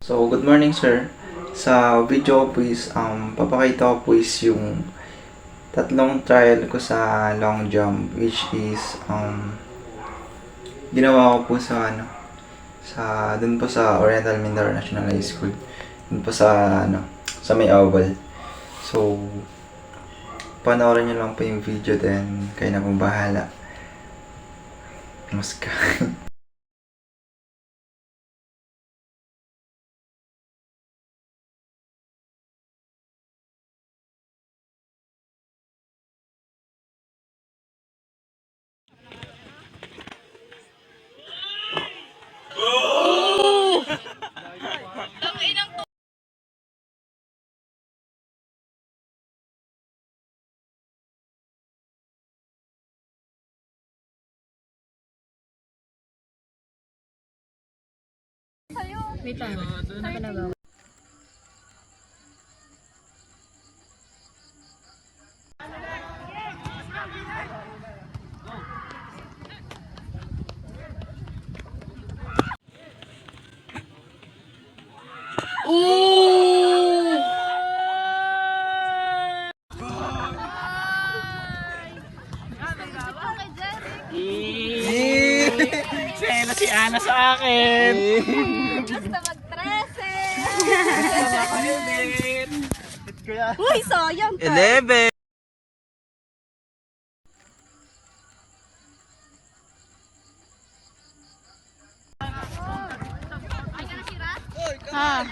So, good morning sir. Sa video ko po papakita ko po yung tatlong trial ko sa long jump which is ginawa ko po dun po sa Oriental Mindoro National High School. Dun po sa may oval. So, panoorin niyo lang po yung video then kayo na pong bahala. Mas ka. Wait lang. Ano ka na ba? Sena si Ana sa akin. Basta mag-13. Ulit. Uy, sayang to. 11. Ha?